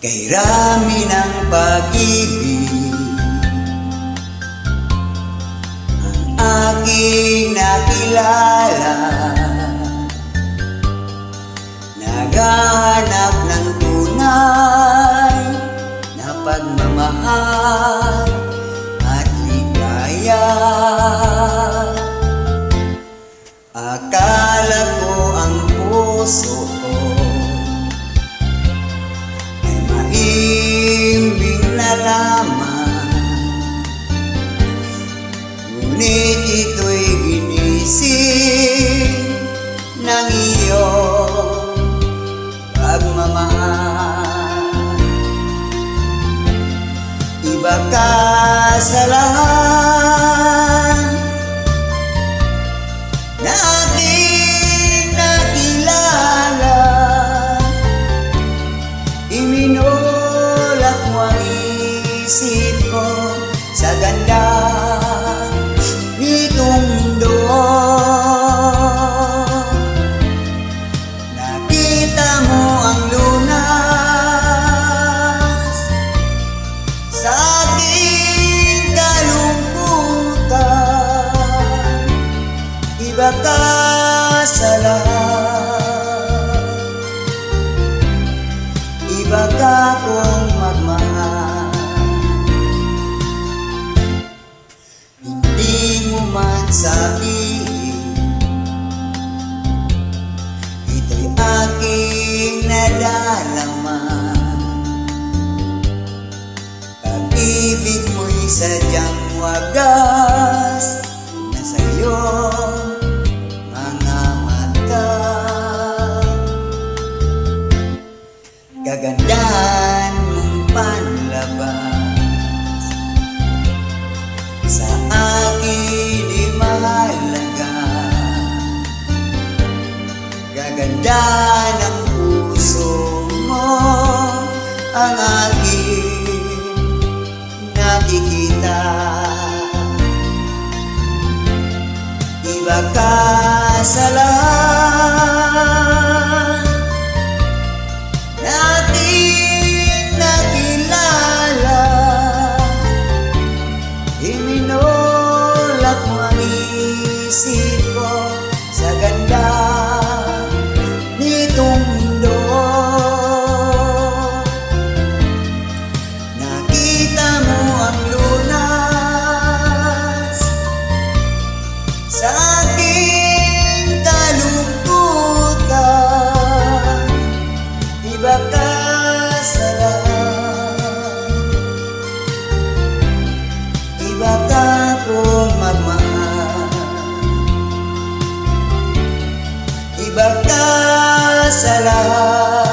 Kay rami ng pag-ibig ang aking nakilala. Naghahanap ng tunay na pagmamahal at ligaya. Akala ko ang puso ko ay maimbing na lamang, ngunit ito'y ginising ng iyong pagmamahal. Iba ka sa lahat na aking nakilala. Iminulak mo ang isip ko sa ganda nitong mundo. Nakita mo ang lunas sa aking kalungkutan. Iba ka sa lahat, iba ka kong magmahal. Hindi mo man sabihin, ito'y aking nadarama. Pag-ibig mo'y sadyang wagas na sa'yo mga mata. Kagandahan mong panlabas sa akin di mahalaga. Gaganda ng puso mo ang aking nakikita. Iba ka sa lahat na ating nakilala. Iminulak mo ang isip ko sa ganda nitong mundo. Nakita mo ang lunas sa aking kalungkutan. Iba ka sa lahat, iba ka kong magmahal. Iba ka sa lahat,